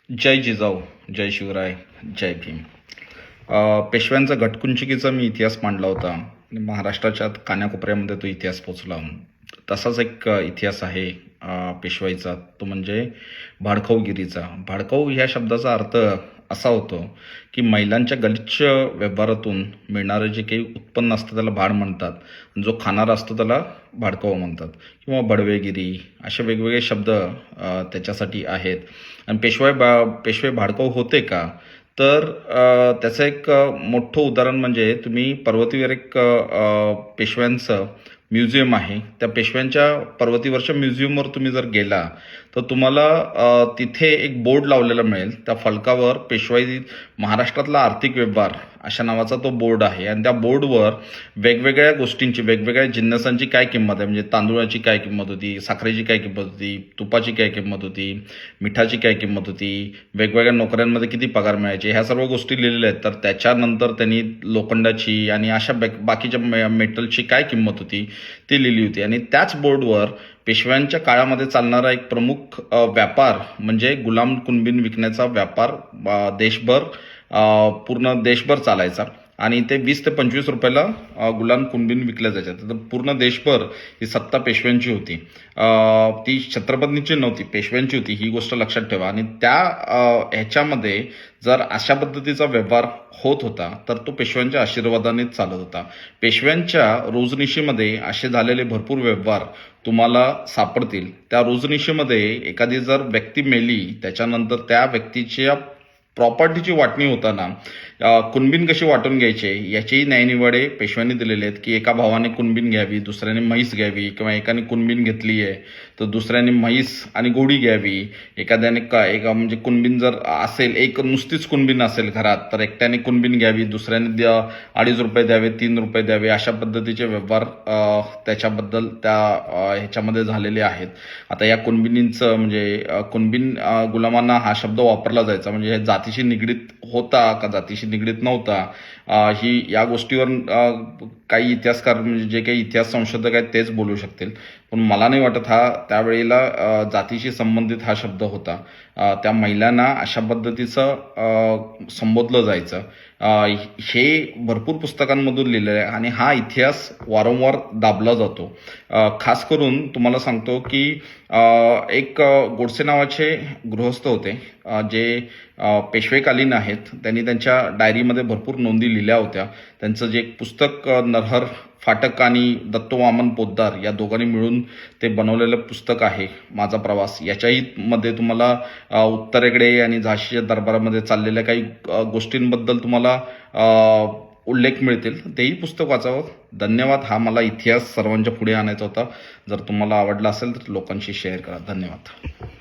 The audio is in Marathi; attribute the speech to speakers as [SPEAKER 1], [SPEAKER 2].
[SPEAKER 1] जय जिजाऊ, जय शिवराय, जय भीम. पेशव्यांचा घटकुंचिकेचा मी इतिहास मांडला होता आणि महाराष्ट्राच्या कानाकोपऱ्यामध्ये तो इतिहास पोचला. तसाच एक इतिहास आहे पेशवाईचा, तो म्हणजे भाडखाऊगिरीचा. भाडखाऊ ह्या शब्दाचा अर्थ असा होतो की महिलांच्या गलिच्छ व्यवहारातून मिळणारं जे काही उत्पन्न असतं त्याला भाड म्हणतात. जो खाणारा असतो त्याला भाडखाऊ म्हणतात किंवा बडवेगिरी, असे वेगवेगळे शब्द त्याच्यासाठी आहेत. आणि पेशवे भाडखाऊ होते का, तर त्याचं एक मोठं उदाहरण म्हणजे तुम्ही पर्वतीवर एक पेशव्यांचं म्युझियम आहे. त्या पेशव्यांच्या पर्वतीवरच्या म्युझियमवर तुम्ही जर गेला तर तुम्हाला तिथे एक बोर्ड लावलेला मिळेल. त्या फलकावर पेशवाई महाराष्ट्रातला आर्थिक व्यवहार अशा नावाचा तो बोर्ड आहे. आणि त्या बोर्डवर वेगवेगळ्या गोष्टींची, वेगवेगळ्या जिन्नसांची काय किंमत आहे, म्हणजे तांदूळाची काय किंमत होती, साखरेची काय किंमत होती, तुपाची काय किंमत होती, मिठाची काय किंमत होती, वेगवेगळ्या नोकऱ्यांमध्ये किती पगार मिळायचे, ह्या सर्व गोष्टी लिहिलेल्या आहेत. तर त्याच्यानंतर त्यांनी लोखंडाची आणि अशा बाकीच्या मेटलची काय किंमत होती ती लिहिली होती. आणि त्याच बोर्डवर पेशव्यांच्या काळामध्ये चालणारा एक प्रमुख व्यापार म्हणजे गुलाम कुणबीन विकण्याचा व्यापार देशभर, पूर्ण देशभर चालायचा. आणि ते 20 ते 25 रुपयाला गुलाम कुणबीन विकल्या जायच्या. तर पूर्ण देशभर ही सत्ता पेशव्यांची होती. ती छत्रपतींची नव्हती, पेशव्यांची होती, ही गोष्ट लक्षात ठेवा. आणि त्या ह्याच्यामध्ये जर अशा पद्धतीचा व्यवहार होत होता तर तो पेशव्यांच्या आशीर्वादानेच चालत होता. पेशव्यांच्या रोजनिशीमध्ये असे झालेले भरपूर व्यवहार तुम्हाला सापडतील. त्या रोजनिशीमध्ये एखादी जर व्यक्ती मेली, त्याच्यानंतर त्या व्यक्तीच्या प्रॉपर्टीची वाटणी होताना कुणबीन कशी वाटून घ्यायचे याचेही न्यायनिवाडे पेशव्यांनी दिलेले आहेत. की एका भावाने कुणबीन घ्यावी, दुसऱ्याने म्हैस घ्यावी, किंवा एकाने कुणबीन घेतली आहे तर दुसऱ्याने म्हैस आणि घोडी घ्यावी. एखाद्याने एका म्हणजे कुणबीन जर असेल, एक नुसतीच कुणबीन असेल घरात, तर एकट्याने कुणबीन घ्यावी, दुसऱ्याने 2.5 रुपये द्यावे, 3 रुपये द्यावे, अशा पद्धतीचे व्यवहार त्याच्याबद्दल त्या ह्याच्यामध्ये झालेले आहेत. आता या कुणबिनींचं म्हणजे कुणबीन गुलामांना हा शब्द वापरला जायचा, म्हणजे हे जातीशी निगडीत होता का जातीशी निगडीत नव्हता, ही या गोष्टीवर काही इतिहासकार म्हणजे जे काही इतिहास संशोधक आहेत तेच बोलू शकतील. पण मला नाही वाटत हा त्यावेळेला जातीशी संबंधित हा शब्द होता. त्या महिलांना अशा पद्धतीचं संबोधलं जायचं. हे भरपूर पुस्तकांमधून लिहिलेलं आहे आणि हा इतिहास वारंवार दाबला जातो. खास करून तुम्हाला सांगतो की एक गोडसे नावाचे गृहस्थ होते, जे पेशवेकालीन आहेत. त्यांनी त्यांच्या डायरीमध्ये भरपूर नोंदी लिहिल्या होत्या. त्यांचं जे एक पुस्तक नरहर फाटक आणि दत्तवामन पोद्दार या दोघांनी मिळून ते बनवलेलं पुस्तक आहे माझा प्रवास. याच्याही मध्ये तुम्हाला उत्तरेकडे आणि झाशीच्या दरबारामध्ये चाललेल्या काही गोष्टींबद्दल तुम्हाला उल्लेख मिळतील. तेही पुस्तक वाचावं. धन्यवाद. हा मला इतिहास सर्वांच्या पुढे आणायचा होता. जर तुम्हाला आवडला असेल तर लोकांशी शेअर करा. धन्यवाद.